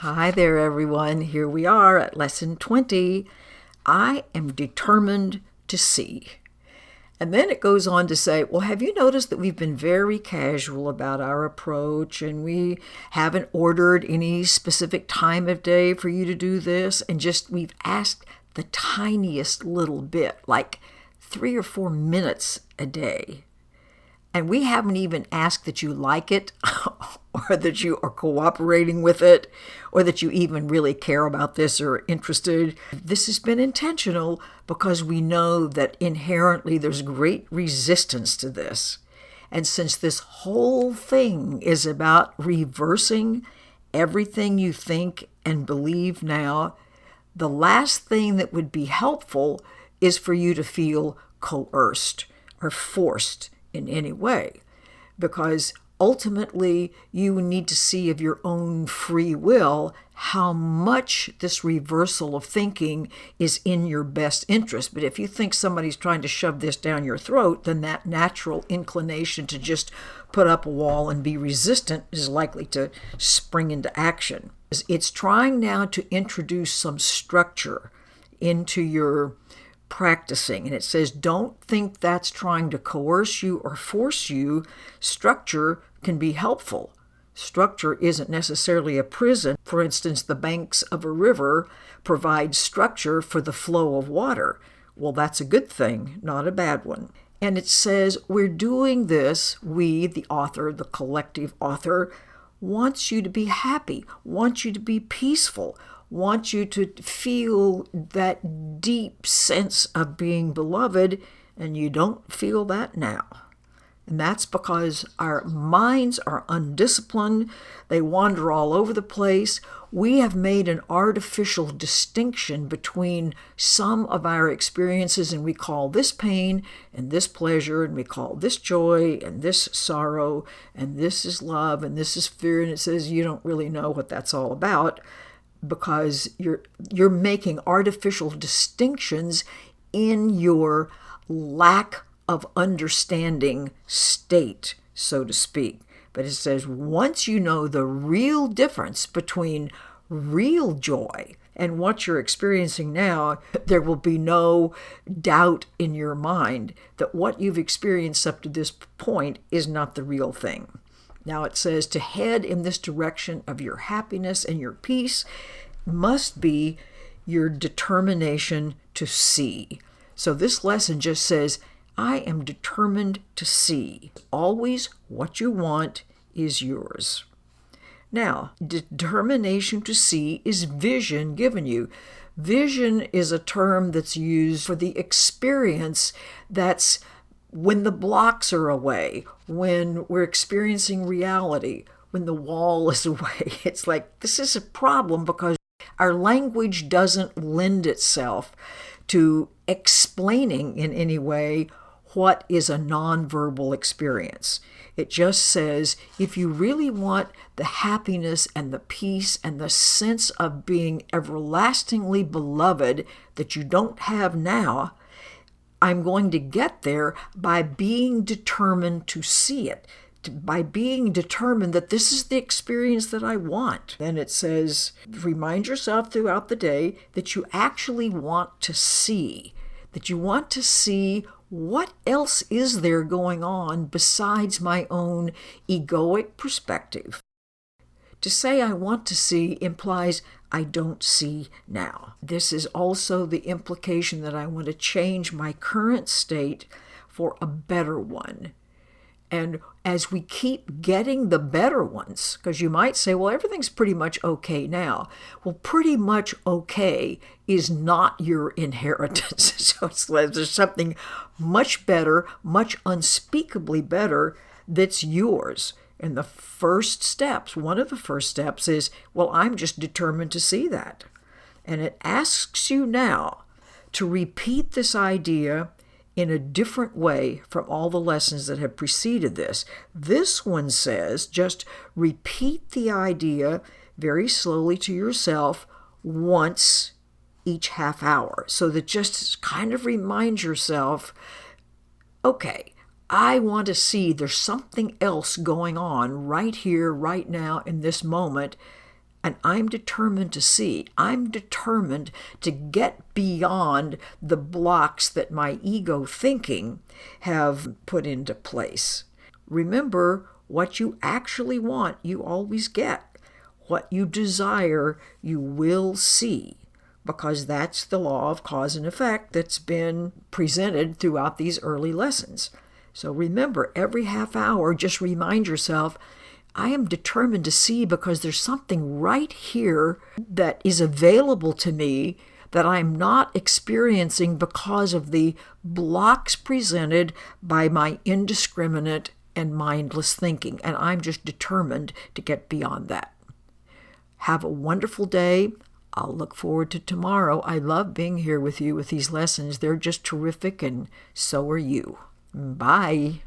Hi there, everyone. Here we are at lesson 20. I am determined to see. And then it goes on to say, well, have you noticed that we've been very casual about our approach and we haven't ordered any specific time of day for you to do this? And we've asked the tiniest little bit, like 3 or 4 minutes a day. And we haven't even asked that you like it or that you are cooperating with it or that you even really care about this or are interested. This has been intentional because we know that inherently there's great resistance to this. And since this whole thing is about reversing everything you think and believe now, the last thing that would be helpful is for you to feel coerced or forced in any way, because ultimately you need to see of your own free will how much this reversal of thinking is in your best interest. But if you think somebody's trying to shove this down your throat, then that natural inclination to just put up a wall and be resistant is likely to spring into action. It's trying now to introduce some structure into your practicing. And it says, don't think that's trying to coerce you or force you. Structure can be helpful. Structure isn't necessarily a prison. For instance, the banks of a river provide structure for the flow of water. Well, that's a good thing, not a bad one. And it says, we're doing this, we, the author, the collective author, wants you to be happy, wants you to be peaceful, want you to feel that deep sense of being beloved, and you don't feel that now. And that's because our minds are undisciplined. They wander all over the place. We have made an artificial distinction between some of our experiences, and we call this pain and this pleasure, and we call this joy and this sorrow, and this is love and this is fear. And it says you don't really know what that's all about, because you're making artificial distinctions in your lack of understanding state, so to speak. But it says once you know the real difference between real joy and what you're experiencing now, there will be no doubt in your mind that what you've experienced up to this point is not the real thing. Now it says to head in this direction of your happiness and your peace must be your determination to see. So this lesson just says, I am determined to see. Always what you want is yours. Now, determination to see is vision given you. Vision is a term that's used for the experience that's when the blocks are away, when we're experiencing reality, when the wall is away. It's like, this is a problem because our language doesn't lend itself to explaining in any way what is a nonverbal experience. It just says, if you really want the happiness and the peace and the sense of being everlastingly beloved that you don't have now, I'm going to get there by being determined to see it, by being determined that this is the experience that I want. Then it says, remind yourself throughout the day that you actually want to see, that you want to see what else is there going on besides my own egoic perspective. To say I want to see implies I don't see now. This is also the implication that I want to change my current state for a better one. And as we keep getting the better ones, because you might say, well, everything's pretty much okay now. Well, pretty much okay is not your inheritance. So there's something much better, much unspeakably better that's yours. And the first steps, one of the first steps is, well, I'm just determined to see that. And it asks you now to repeat this idea in a different way from all the lessons that have preceded this. This one says, just repeat the idea very slowly to yourself once each half hour. So that just kind of remind yourself, okay, I want to see there's something else going on right here, right now, in this moment. And I'm determined to see. I'm determined to get beyond the blocks that my ego thinking have put into place. Remember, what you actually want, you always get. What you desire, you will see, because that's the law of cause and effect that's been presented throughout these early lessons. So remember, every half hour, just remind yourself, I am determined to see because there's something right here that is available to me that I'm not experiencing because of the blocks presented by my indiscriminate and mindless thinking. And I'm just determined to get beyond that. Have a wonderful day. I'll look forward to tomorrow. I love being here with you with these lessons. They're just terrific, and so are you. Bye.